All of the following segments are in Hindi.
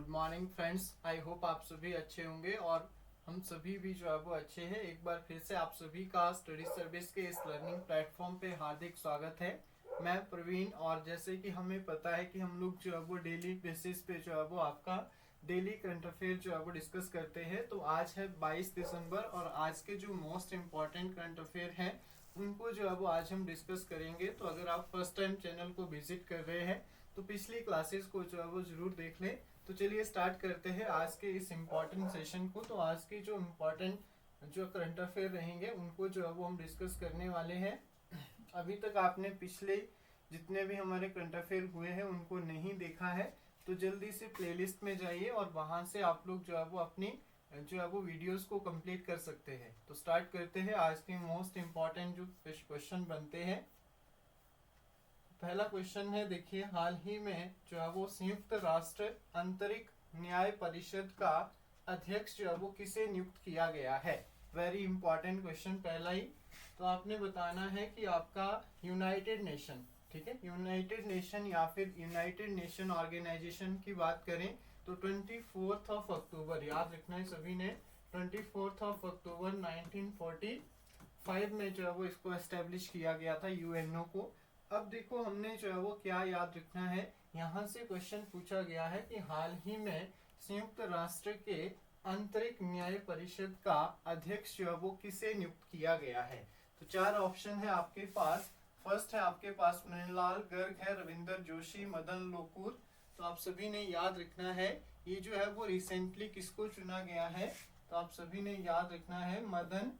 Good morning friends. I hope आप सभी अच्छे होंगे और हम सभी भी जो है वो अच्छे हैं। एक बार फिर से आप सभी का स्टडी सर्विस के इस लर्निंग प्लेटफॉर्म पे हार्दिक स्वागत है। मैं प्रवीण, और जैसे कि हमें पता है कि हम लोग जो है वो डेली बेसिस पे जो है वो आपका डेली करंट अफेयर जो है वो डिस्कस करते हैं। तो आज है 22 दिसंबर और आज के जो मोस्ट इम्पॉर्टेंट करंट अफेयर हैं उनको जो है वो आज हम डिस्कस करेंगे। तो अगर आप फर्स्ट टाइम चैनल को विजिट कर रहे हैं तो पिछली क्लासेस को जो है वो जरूर देख लें। तो चलिए स्टार्ट करते हैं आज के इस इम्पॉर्टेंट सेशन को। तो आज के जो इम्पॉर्टेंट जो करंट अफेयर रहेंगे उनको जो है वो हम डिस्कस करने वाले हैं। अभी तक आपने पिछले जितने भी हमारे करंट अफेयर हुए हैं उनको नहीं देखा है तो जल्दी से प्लेलिस्ट में जाइए और वहां से आप लोग जो है वो अपनी जो है वो वीडियोस को कंप्लीट कर सकते हैं। तो स्टार्ट करते हैं आज के मोस्ट इम्पॉर्टेंट जो क्वेश्चन बनते हैं। पहला क्वेश्चन है, देखिए, हाल ही में जो है वो संयुक्त राष्ट्र अंतरिक्ष न्याय परिषद का अध्यक्ष जो है वो किसे नियुक्त किया गया है। वेरी इंपॉर्टेंट क्वेश्चन पहला ही। तो आपने बताना है कि आपका यूनाइटेड नेशन, ठीक है, यूनाइटेड नेशन या फिर यूनाइटेड नेशन ऑर्गेनाइजेशन की बात करें तो 24 अक्टूबर, याद रखना है सभी ने, 24 अक्टूबर 1945 में जो है वो इसको एस्टेब्लिश किया गया था, यूएनओ को। अब देखो हमने जो है वो क्या याद रखना है, यहाँ से क्वेश्चन पूछा गया है कि हाल ही में संयुक्त राष्ट्र के अंतरिक्ष न्याय परिषद का अध्यक्ष जो है वो किसे नियुक्त किया गया है। तो चार ऑप्शन है आपके पास। फर्स्ट है आपके पास मृणाल गर्ग है, रविंदर जोशी, मदन लोकुर। तो आप सभी ने याद रखना है ये जो है वो रिसेंटली किसको चुना गया है। तो आप सभी ने याद रखना है मदन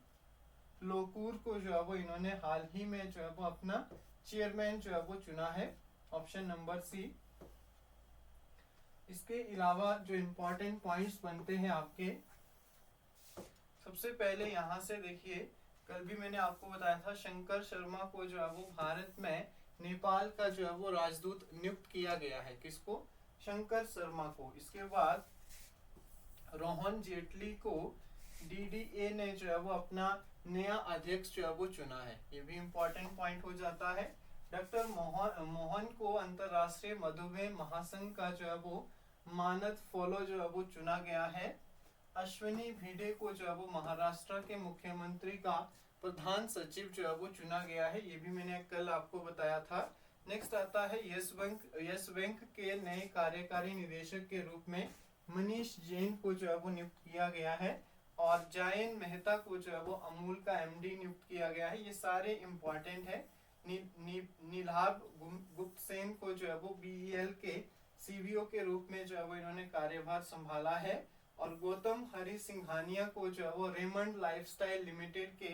लोकुर को जो है वो इन्होंने हाल ही में जो है वो अपना चेयरमैन जो है वो चुना है, ऑप्शन नंबर सी। इसके अलावा जो इम्पोर्टेंट पॉइंट्स बनते हैं आपके, सबसे पहले यहाँ से देखिए, कल भी मैंने आपको बताया था शंकर शर्मा को जो है वो भारत में नेपाल का जो है वो राजदूत नियुक्त किया गया है। किसको? शंकर शर्मा को। इसके बाद रोहन जेटली को डीडीए ने जो है वो अपना नया अध्यक्ष जो है वो चुना है, ये भी इम्पोर्टेंट पॉइंट हो जाता है। डॉक्टर मोहन को अंतरराष्ट्रीय मधुमेह महासंघ का जो है वो मानद फॉलो जो है वो चुना गया है। अश्विनी भिडे को जो है वो महाराष्ट्र के मुख्यमंत्री का प्रधान सचिव जो है वो चुना गया है, ये भी मैंने कल आपको बताया था। नेक्स्ट आता है यस बैंक के नए कार्यकारी निदेशक के रूप में मनीष जैन को जो है वो नियुक्त किया गया है और जयंत मेहता को जो है वो अमूल का एमडी नियुक्त किया गया है। ये सारे इम्पोर्टेंट है। नीलाभ गुप्तसेन को जो है वो बीईएल के सीवीओ के रूप में जो है वो इन्होंने कार्यभार संभाला है और गौतम हरि सिंघानिया को जो है वो रेमंड लाइफस्टाइल लिमिटेड के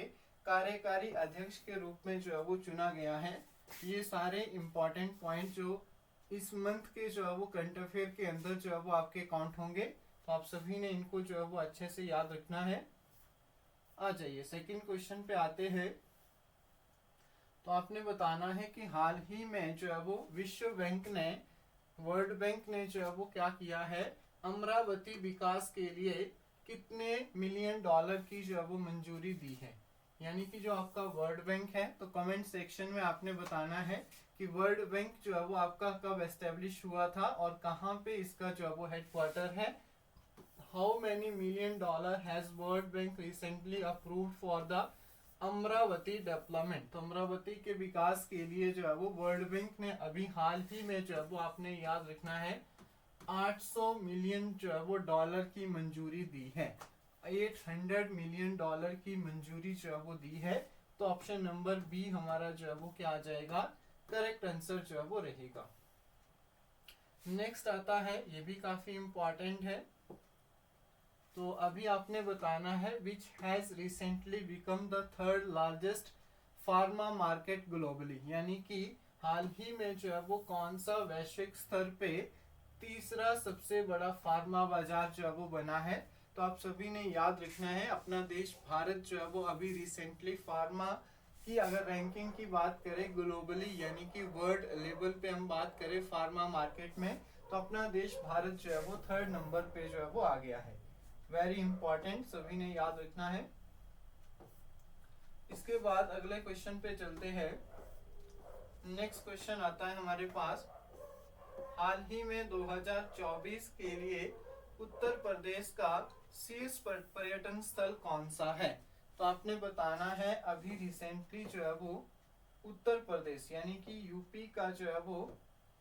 कार्यकारी अध्यक्ष के रूप में जो है वो चुना गया है। ये सारे इम्पोर्टेंट पॉइंट जो इस मंथ के जो है वो करंट अफेयर के अंदर जो है वो आपके काउंट होंगे। तो आप सभी ने इनको जो है वो अच्छे से याद रखना है। आ जाइए सेकंड क्वेश्चन पे आते हैं। तो आपने बताना है कि हाल ही में जो है वो विश्व बैंक ने, वर्ल्ड बैंक ने जो है वो क्या किया है, अमरावती विकास के लिए कितने मिलियन डॉलर की जो है वो मंजूरी दी है। यानी कि जो आपका वर्ल्ड बैंक है, तो कमेंट सेक्शन में आपने बताना है कि वर्ल्ड बैंक जो है वो आपका कब एस्टेब्लिश हुआ था और कहाँ पे इसका जो है वो हेडक्वार्टर है। How many million dollar has world bank recently approved for the Amravati development. तो अमरावती के विकास के लिए जो है वो वर्ल्ड बैंक ने अभी हाल ही में जो है वो आपने याद रखना है 800 मिलियन जो है वो डॉलर की मंजूरी दी है। 800 मिलियन डॉलर की मंजूरी जो है वो दी है। तो ऑप्शन नंबर बी हमारा जो है वो क्या आ जाएगा, करेक्ट आंसर जो है वो रहेगा। नेक्स्ट आता है, ये भी काफी इंपॉर्टेंट है। तो अभी आपने बताना है which has recently become the third largest pharma market globally. यानी कि हाल ही में जो है वो कौन सा वैश्विक स्तर पे तीसरा सबसे बड़ा फार्मा बाजार जो है वो बना है। तो आप सभी ने याद रखना है अपना देश भारत जो है वो अभी रिसेंटली फार्मा की अगर रैंकिंग की बात करें ग्लोबली, यानी कि वर्ल्ड लेवल पे हम बात करें फार्मा मार्केट में, तो अपना देश भारत जो है वो थर्ड नंबर पे जो है वो आ गया है। वेरी इंपॉर्टेंट, सभी ने याद रखना है। इसके बाद अगले क्वेश्चन पे चलते हैं। नेक्स्ट क्वेश्चन आता है हमारे पास, हाल ही में 2024 के लिए उत्तर प्रदेश का शीर्ष पर्यटन स्थल कौन सा है? तो आपने बताना है अभी रिसेंटली जो है वो उत्तर प्रदेश यानी कि यूपी का जो है वो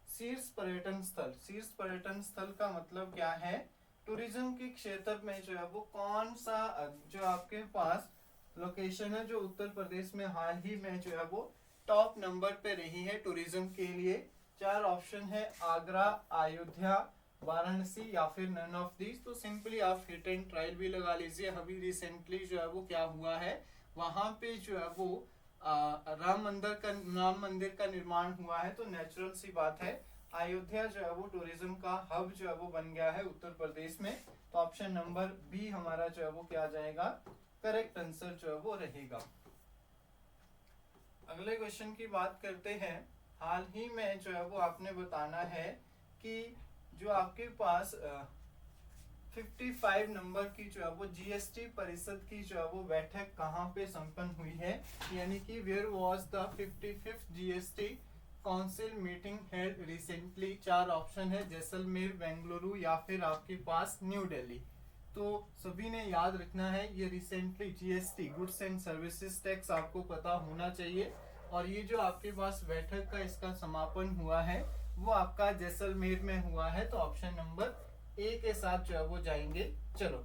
शीर्ष पर्यटन स्थल का मतलब क्या है? टूरिज्म के क्षेत्र में जो है वो कौन सा जो आपके पास लोकेशन है जो उत्तर प्रदेश में हाल ही में जो है वो टॉप नंबर पे रही है टूरिज्म के लिए? 4 ऑप्शन है, आगरा, अयोध्या, वाराणसी या फिर नन ऑफ दीज। तो सिंपली आप हिट एंड ट्रायल भी लगा लीजिए। अभी रिसेंटली जो है वो क्या हुआ है, वहां पे जो है वो राम मंदिर का निर्माण हुआ है। तो नेचुरल सी बात है अयोध्या जो है वो टूरिज्म का हब जो है वो बन गया है उत्तर प्रदेश में। तो ऑप्शन नंबर बी हमारा जो है वो क्या जाएगा, करेक्ट आंसर जो है वो रहेगा। अगले क्वेश्चन की बात करते हैं। हाल ही में जो है वो आपने बताना है कि जो आपके पास 55 नंबर की जो है वो जीएसटी परिषद की जो है वो बैठक कहाँ पे संपन्न हुई है, यानी कि where was the 55th GST council meeting held recently. 4 option है, जैसलमेर, बेंगलुरु या फिर आपके पास न्यू दिल्ली। तो सभी ने याद रखना है ये recently GST goods and services tax आपको पता होना चाहिए। और ये जो आपके पास बैठक का इसका समापन हुआ है वो आपका जैसलमेर में हुआ है। तो ऑप्शन नंबर ए के साथ जो है वो जाएंगे। चलो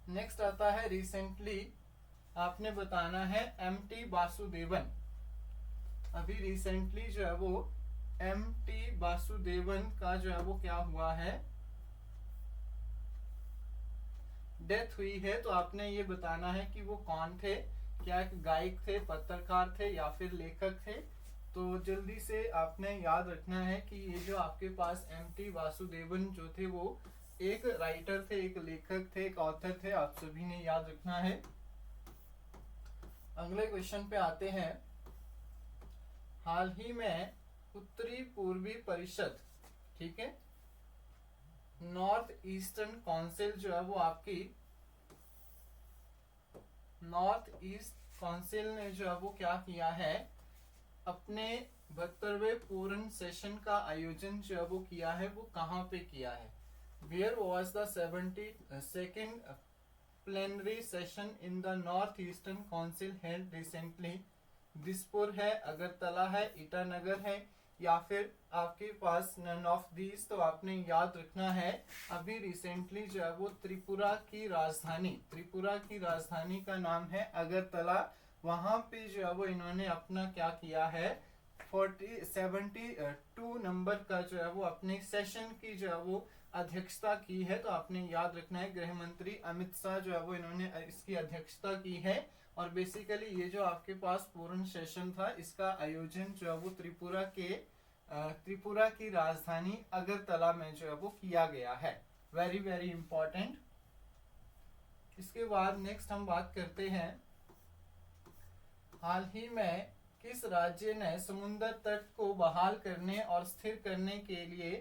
नेक्स्ट आता है, रिसेंटली आपने बताना है एमटी वासुदेवन। अभी रिसेंटली जो है वो एमटी वासुदेवन का जो है वो क्या हुआ है, डेथ हुई है। तो आपने ये बताना है कि वो कौन थे, क्या गायक थे, पत्रकार थे या फिर लेखक थे। तो जल्दी से आपने याद रखना है कि ये जो आपके पास एमटी वासुदेवन जो थे वो एक राइटर थे, एक लेखक थे, एक ऑथर थे। आप सभी ने याद रखना है। अगले क्वेश्चन पे आते हैं। हाल ही में उत्तरी पूर्वी परिषद, ठीक है, नॉर्थ ईस्टर्न काउंसिल जो है वो आपकी नॉर्थ ईस्ट काउंसिल ने जो है वो क्या किया है, अपने 72वें पूर्ण सेशन का आयोजन जो है वो किया है, वो कहाँ पे किया है? Where was the 72nd plenary session in the North Eastern Council held recently. Dispur है, अगरतला है, ईटानगर है या फिर आपके पास नन ऑफ दीज। तो आपने याद रखना है अभी रिसेंटली जो है वो त्रिपुरा की राजधानी का नाम है अगरतला। वहां पे जो है वो इन्होंने अपना क्या किया है, 72 नंबर का जो है वो अपने सेशन की जो है वो अध्यक्षता की है। तो आपने याद रखना है गृह मंत्री अमित शाह जो है वो इन्होंने इसकी अध्यक्षता की है। और बेसिकली ये जो आपके पास पूर्ण सेशन था इसका आयोजन जो है वो त्रिपुरा की राजधानी अगरतला में जो है वो किया गया है। Very very important. इसके बाद नेक्स्ट हम बात करते हैं, हाल ही में किस राज्य ने समुद्र तट को बहाल करने और स्थिर करने के लिए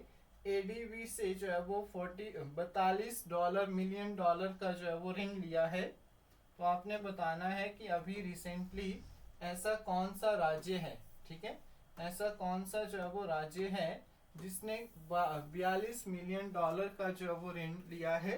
एडीबी से जो है वो $42 मिलियन का जो है वो ऋण लिया है? तो आपने बताना है कि अभी रिसेंटली ऐसा कौन सा राज्य है, ठीक है, ऐसा कौन सा जो है वो राज्य है जिसने $42 मिलियन का जो है वो ऋण लिया है।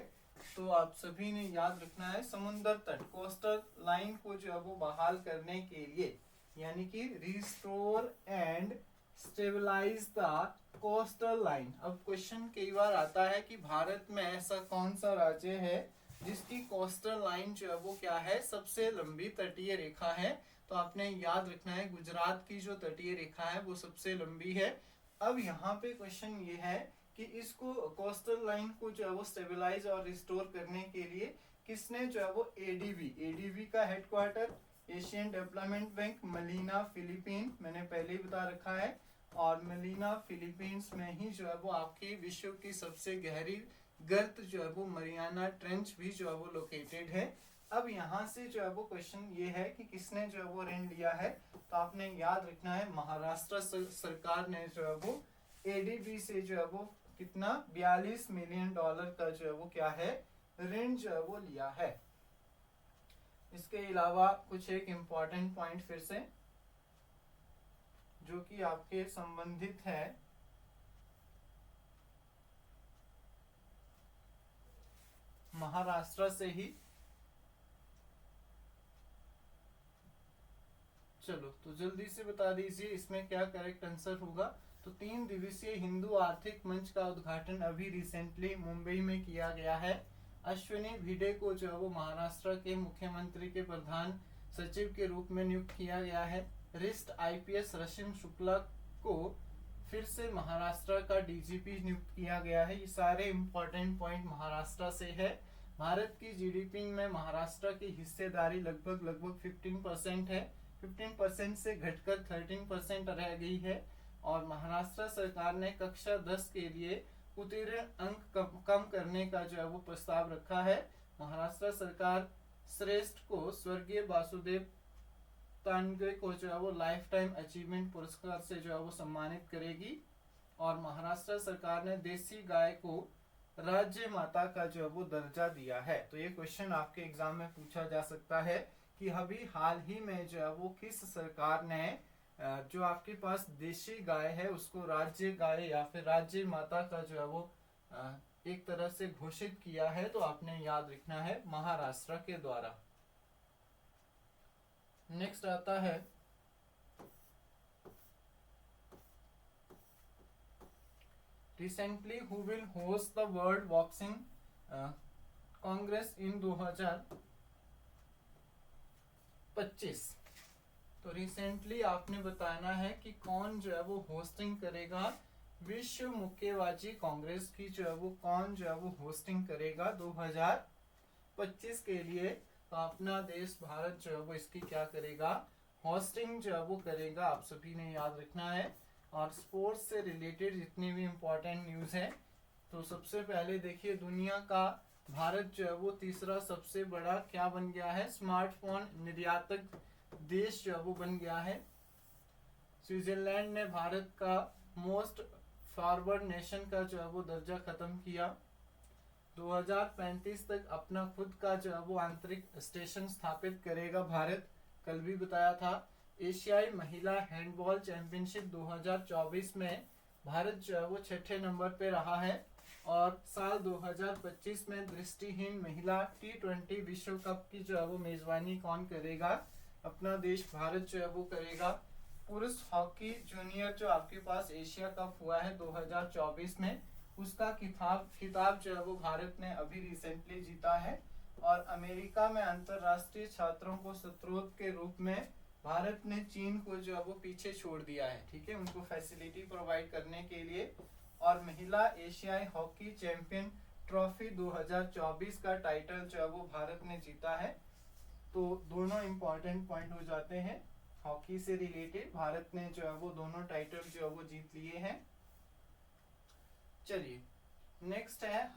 तो आप सभी ने याद रखना है समुद्र तट, कोस्टल लाइन को जो है वो बहाल करने के लिए, यानी कि restore and stabilise the coastal line. अब क्वेश्चन कई बार आता है कि भारत में ऐसा कौन सा राज्य है जिसकी कोस्टल लाइन जो है वो क्या है, सबसे लंबी तटीय रेखा है। तो आपने याद रखना है गुजरात की जो तटीय रेखा है वो सबसे लंबी है। अब यहाँ पे क्वेश्चन ये है कि इसको कोस्टल लाइन को जो है वो स्टेबलाइज और रिस्टोर करने के लिए किसने जो है वो एडीबी का headquarter Asian development bank Manila Philippine, मैंने पहले ही बता रखा है। और मलीना फिलीपींस में ही जो है वो आपकी विश्व की सबसे गहरी गर्त जो है वो मरियाना ट्रेंच भी जो है वो लोकेटेड है। अब यहाँ से जो है वो क्वेश्चन ये है कि किसने जो है वो ऋण लिया है। तो आपने याद रखना है महाराष्ट्र सरकार ने जो है वो एडीबी से जो है वो कितना $42 मिलियन का जो है वो क्या है, ऋण जो है वो लिया है। इसके अलावा कुछ एक इम्पॉर्टेंट पॉइंट फिर से जो कि आपके संबंधित है महाराष्ट्र से ही। चलो तो जल्दी से बता दीजिए इसमें क्या करेक्ट आंसर होगा। तो 3 दिवसीय हिंदू आर्थिक मंच का उद्घाटन अभी रिसेंटली मुंबई में किया गया है। अश्विनी भिडे को जो है वो महाराष्ट्र के मुख्यमंत्री के प्रधान सचिव के रूप में नियुक्त किया गया है। रिस्ट आईपीएस रशिम शुक्ला को फिर से महाराष्ट्र का डीजीपी नियुक्त किया गया है। ये सारे इंपॉर्टेंट पॉइंट महाराष्ट्र से है। भारत की जीडीपी में महाराष्ट्र की हिस्सेदारी लगभग 15% है। 15% से घटकर 13% रह गई है। और महाराष्ट्र सरकार ने कक्षा 10 के लिए उत्तीर्ण अंक कम करने का जो है वो प्रस्ताव रखा है। महाराष्ट्र सरकार श्रेष्ठ को स्वर्गीय वासुदेव तानगे को जो है वो लाइफ टाइम अचीवमेंट पुरस्कार से जो है वो सम्मानित करेगी। और महाराष्ट्र सरकार ने देसी गाय को राज्य माता का जो है वो दर्जा दिया है। तो ये क्वेश्चन आपके एग्जाम में पूछा जा सकता है कि अभी हाल ही में जो है वो किस सरकार ने जो आपके पास देशी गाय है उसको राज्य गाय या फिर राज्य माता का जो है वो एक तरह से घोषित किया है। तो आपने याद रखना है महाराष्ट्र के द्वारा। नेक्स्ट आता है recently who will host the world boxing congress in 2025। तो रिसेंटली आपने बताना है कि कौन जो है वो होस्टिंग करेगा विश्व मुक्केबाजी कांग्रेस की जो है वो कौन जो है वो होस्टिंग करेगा 2025 के लिए। तो अपना देश भारत जो है वो इसकी क्या करेगा होस्टिंग जो है वो करेगा। आप सभी ने याद रखना है। और स्पोर्ट्स से रिलेटेड जितनी भी इम्पोर्टेंट न्यूज़ है तो सबसे पहले देखिए दुनिया का भारत जो है वो तीसरा सबसे बड़ा क्या बन गया है स्मार्टफोन निर्यातक देश जो है वो बन गया है। स्विट्जरलैंड ने भारत का मोस्ट फॉरवर्ड नेशन का जो है वो दर्जा खत्म किया। 2035 तक अपना खुद का जो है वो आंतरिक स्टेशन स्थापित करेगा भारत। कल भी बताया था। एशियाई महिला हैंडबॉल चैंपियनशिप 2024 में भारत जो है वो 6ठे नंबर पे रहा है। और साल 2025 में दृष्टिहीन महिला T20 विश्व कप की जो है वो मेजबानी कौन करेगा अपना देश भारत जो है वो करेगा। पुरुष हॉकी जूनियर जो आपके पास एशिया कप हुआ है 2024 में उसका खिताब जो है वो भारत ने अभी रिसेंटली जीता है। और अमेरिका में अंतरराष्ट्रीय छात्रों को स्रोत के रूप में भारत ने चीन को जो है वो पीछे छोड़ दिया है। ठीक है उनको फैसिलिटी प्रोवाइड करने के लिए। और महिला एशियाई हॉकी चैंपियन ट्रॉफी 2024 का टाइटल जो है वो भारत ने जीता है। तो दोनों इंपॉर्टेंट पॉइंट हो जाते हैं हॉकी से रिलेटेड। भारत ने जो है वो दोनों टाइटल जो है वो जीत लिए हैं। चलिए नेक्स्ट है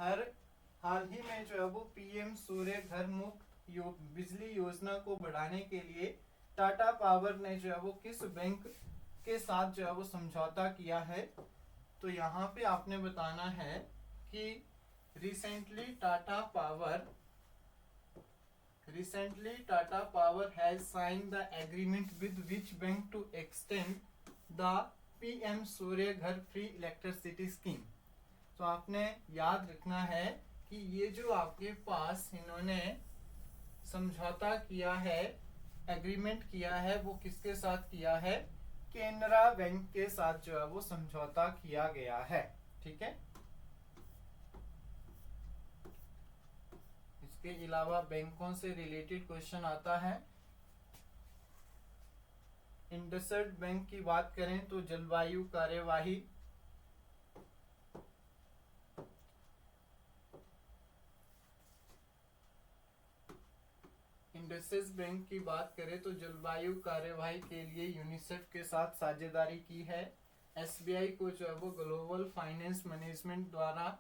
हाल ही में जो है वो पीएम सूर्य घर मुफ्त बिजली योजना को बढ़ाने के लिए टाटा पावर ने जो है वो किस बैंक के साथ जो है वो समझौता किया है। तो यहाँ पे आपने बताना है कि recently Tata power has sign the agreement with which bank to extend the PM Surya Ghar free electricity scheme. तो आपने याद रखना है कि ये जो आपके पास इन्होंने समझौता किया है एग्रीमेंट किया है वो किसके साथ किया है केनरा बैंक के साथ जो है वो समझौता किया गया है। ठीक है इसके अलावा बैंकों से रिलेटेड क्वेश्चन आता है। इंडसइंड बैंक की बात करें तो जलवायु कार्यवाही इंडसइंड बैंक की बात करें तो जलवायु कार्यवाही के लिए यूनिसेफ के साथ साझेदारी की है। एसबीआई को जो है वो ग्लोबल फाइनेंस मैनेजमेंट द्वारा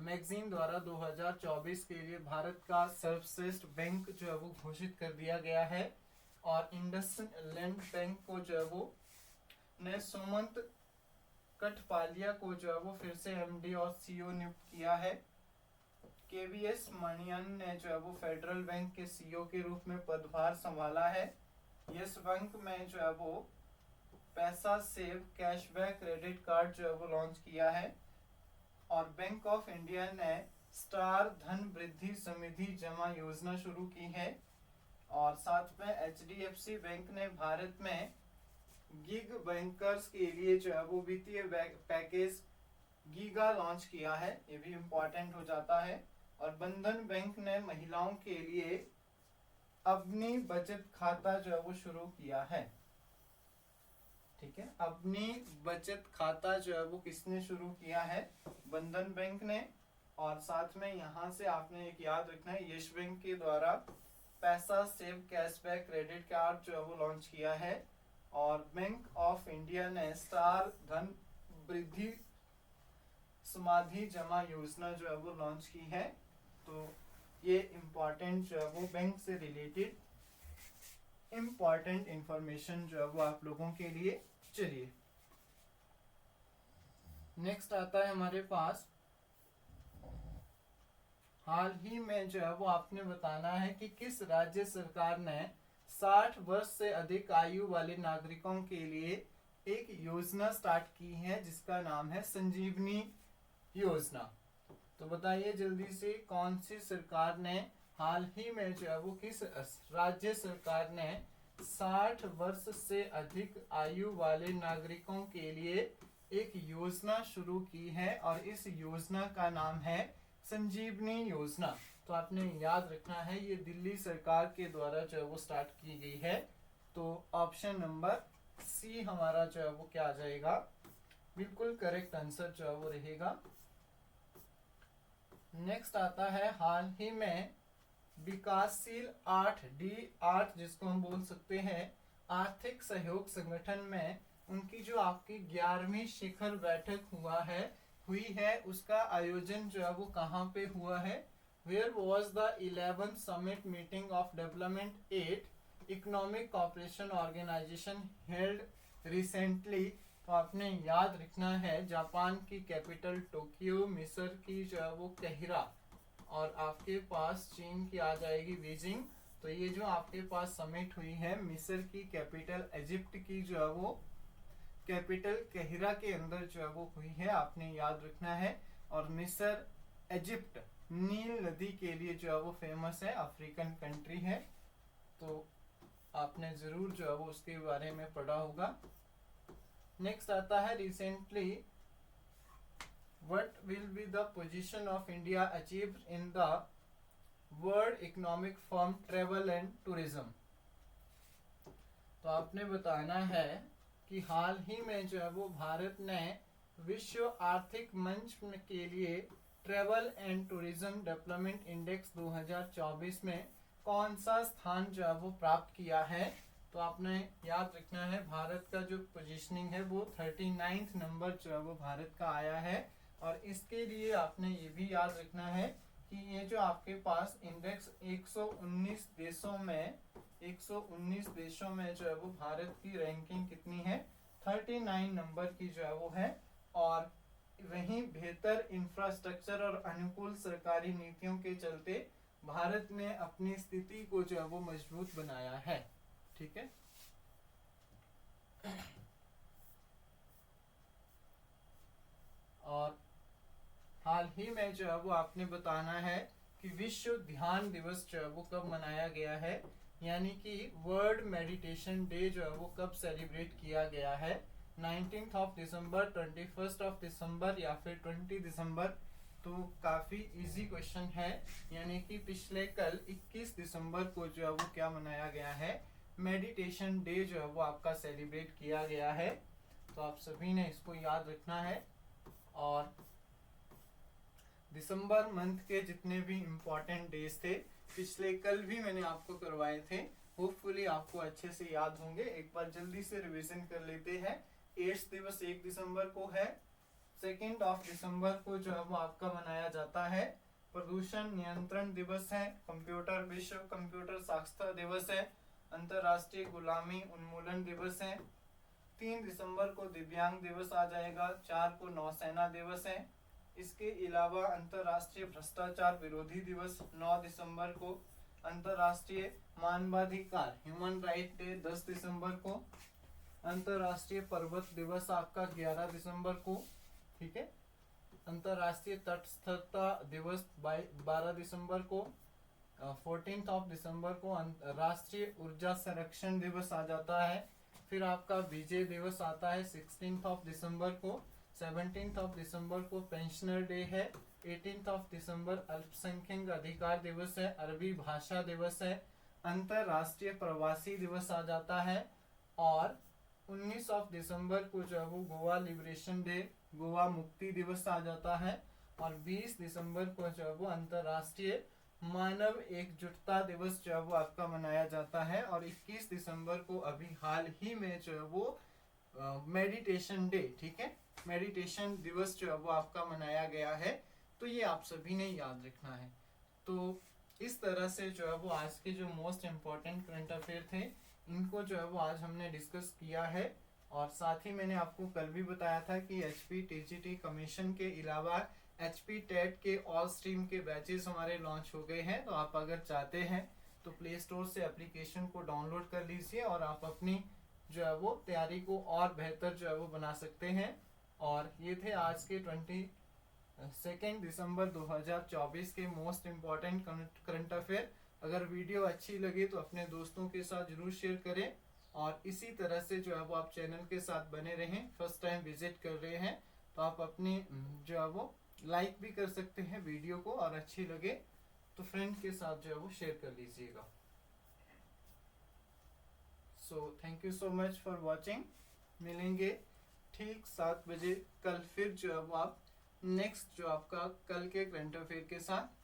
मैगजीन द्वारा 2024 के लिए भारत का सर्वश्रेष्ठ बैंक जो है वो घोषित कर दिया गया है। और इंडसइंड बैंक को जो है वो ने सुमंत कठपालिया को जो है वो फिर से एमडी और सीईओ नियुक्त किया है। केवीएस मणियन ने जो है वो फेडरल बैंक के सीईओ के रूप में पदभार संभाला है। यस बैंक में जो है वो पैसा सेव कैशबैक क्रेडिट कार्ड जो है वो लॉन्च किया है। और बैंक ऑफ इंडिया ने स्टार धन वृद्धि समृद्धि जमा योजना शुरू की है। और साथ में HDFC बैंक ने भारत में गिग बैंकर्स के लिए जो है वो वित्तीय पैकेज गीगा लॉन्च किया है, ये भी इम्पोर्टेंट हो जाता है। और बंधन बैंक ने महिलाओं के लिए अपनी बचत खाता जो है वो शुरू किया है। ठीक है, अपनी बचत खाता जो है वो किसने शुरू किया है? बंधन बैंक ने। और साथ में यहाँ से आपने एक याद रखना है, यस बैंक के द्वारा पैसा सेव कैशबैक क्रेडिट कार्ड जो है वो लॉन्च किया है। और बैंक ऑफ इंडिया ने स्टार धन वृद्धि समाधि जमा योजना जो है वो लॉन्च की है। तो ये इम्पोर्टेंट जो है वो बैंक से रिलेटेड इम्पोर्टेंट इंफॉर्मेशन जो है वो आप लोगों के लिए। चलिए नेक्स्ट आता है हमारे पास, हाल ही में जो है वो आपने बताना है कि किस राज्य सरकार ने 60 वर्ष से अधिक आयु वाले नागरिकों के लिए एक योजना स्टार्ट की है जिसका नाम है संजीवनी योजना। तो बताइए जल्दी से, कौन सी सरकार ने हाल ही में जो है वो, किस राज्य सरकार ने 60 वर्ष से अधिक आयु वाले नागरिकों के लिए एक योजना शुरू की है और इस योजना का नाम है संजीवनी योजना। तो आपने याद रखना है ये दिल्ली सरकार के द्वारा जो है वो स्टार्ट की गई है। तो ऑप्शन नंबर सी हमारा जो है वो क्या आ जाएगा, बिल्कुल करेक्ट आंसर जो है वो रहेगा। नेक्स्ट आता है, हाल ही में विकासशील 8 जिसको हम बोल सकते हैं आर्थिक सहयोग संगठन में उनकी जो आपकी 11वीं शिखर बैठक हुई है उसका आयोजन जो है वो कहाँ पे हुआ है? Where was the 11th summit meeting of Development 8 Economic Cooperation Organization held recently? तो आपने याद रखना है जापान की कैपिटल टोक्यो, मिस्र की जो है वो काहिरा, और आपके पास चीन की आ जाएगी बीजिंग। तो ये जो आपके पास समिट हुई है मिस्र की कैपिटल, इजिप्ट की जो है वो कैपिटल काहिरा के अंदर जो है वो हुई है, आपने याद रखना है। और मिस्र, इजिप्ट नील नदी के लिए जो है वो फेमस है, अफ्रीकन कंट्री है। तो आपने जरूर जो है वो उसके बारे में पढ़ा होगा। नेक्स्ट आता है, recently what will be the position of India achieved in the World Economic Forum Travel and Tourism? तो आपने बताना है कि हाल ही में जो है वो भारत ने विश्व आर्थिक मंच के लिए travel and tourism development index 2024 में कौन सा स्थान जो है वो प्राप्त किया है? तो आपने याद रखना है भारत का जो पोजीशनिंग है वो 39 नंबर जो है वो भारत का आया है। और इसके लिए आपने ये भी याद रखना है कि ये जो आपके पास इंडेक्स 119 देशों में जो है वो भारत की रैंकिंग कितनी है? 39 नंबर की जो है वो है। और वहीं बेहतर इंफ्रास्ट्रक्चर और अनुकूल सरकारी नीतियों के चलते भारत ने अपनी स्थिति को जो है वो मजबूत बनाया है। ठीक है, और हाल ही में जो है वो आपने बताना है कि विश्व ध्यान दिवस जो है वो कब मनाया गया है, यानी कि वर्ल्ड मेडिटेशन डे जो है वो कब सेलिब्रेट किया गया है? 19th of December, 21st of December या फिर 20 दिसंबर? तो काफ़ी इजी क्वेश्चन है, यानी कि पिछले कल 21 दिसंबर को जो है वो क्या मनाया गया है? मेडिटेशन डे जो है वो आपका सेलिब्रेट किया गया है। तो आप सभी ने इसको याद रखना है। और दिसंबर मंथ के जितने भी इम्पोर्टेंट डेज थे पिछले कल भी मैंने आपको करवाए थे, होपफुली आपको अच्छे से याद होंगे। एक बार जल्दी से रिवीजन कर लेते हैं। एड्स दिवस 1 दिसंबर को है। 2 ऑफ दिसंबर को जो है वो आपका मनाया जाता है प्रदूषण नियंत्रण दिवस है। कंप्यूटर विश्व कंप्यूटर साक्षरता दिवस है। अंतरराष्ट्रीय गुलामी उन्मूलन दिवस है। 3 दिसंबर को दिव्यांग दिवस आ जाएगा। 4 को नौसेना दिवस है। इसके अलावा अंतरराष्ट्रीय भ्रष्टाचार विरोधी दिवस 9 दिसंबर को। अंतरराष्ट्रीय मानवाधिकार ह्यूमन राइट डे 10 दिसंबर को। अंतरराष्ट्रीय पर्वत दिवस आपका 11 दिसंबर को, ठीक है। अंतरराष्ट्रीय तटस्थता दिवस 12 दिसंबर को। 14 ऑफ दिसंबर को राष्ट्रीय ऊर्जा संरक्षण दिवस आ जाता है। फिर आपका विजय दिवस आता है 16 ऑफ दिसंबर को। 17 ऑफ दिसंबर को पेंशनर डे है। 18 ऑफ दिसंबर अल्पसंख्यक अधिकार दिवस है, अरबी भाषा दिवस है। अंतरराष्ट्रीय प्रवासी दिवस आ जाता है। और 19 ऑफ दिसंबर को जो है वो गोवा लिबरेशन डे, गोवा मुक्ति दिवस आ जाता है। और 20 दिसंबर को जो है वो अंतरराष्ट्रीय मानव एकजुटता दिवस जो है वो आपका मनाया जाता है। और 21 दिसंबर को अभी हाल ही में जो है वो मेडिटेशन डे, ठीक है, मेडिटेशन दिवस जो है वो आपका मनाया गया है। तो ये आप सभी ने याद रखना है। तो इस तरह से जो है वो आज के जो मोस्ट इम्पोर्टेंट करंट अफेयर थे इनको जो है वो आज हमने डिस्कस किया है। और साथ ही मैंने आपको कल भी बताया था कि HP TGT कमीशन के अलावा HP टेट के ऑल स्ट्रीम के बैचेस हमारे लॉन्च हो गए हैं। तो आप अगर चाहते हैं तो प्ले स्टोर से एप्लीकेशन को डाउनलोड कर लीजिए और आप अपनी जो है वो तैयारी को और बेहतर जो है वो बना सकते हैं। और ये थे आज के 22 दिसंबर 2024 के मोस्ट इम्पॉर्टेंट करंट अफेयर। अगर वीडियो अच्छी लगे तो अपने दोस्तों के साथ जरूर शेयर करें। और इसी तरह से जो है वो आप चैनल के साथ बने रहें। फर्स्ट टाइम विजिट कर रहे हैं तो आप अपनी जो है वो लाइक भी कर सकते हैं वीडियो को, और अच्छी लगे तो फ्रेंड के साथ जो है वो शेयर कर लीजिएगा। So thank you so much for watching. मिलेंगे ठीक 7 बजे कल फिर जो है वो आप नेक्स्ट जो आपका कल के करंट अफेयर के साथ।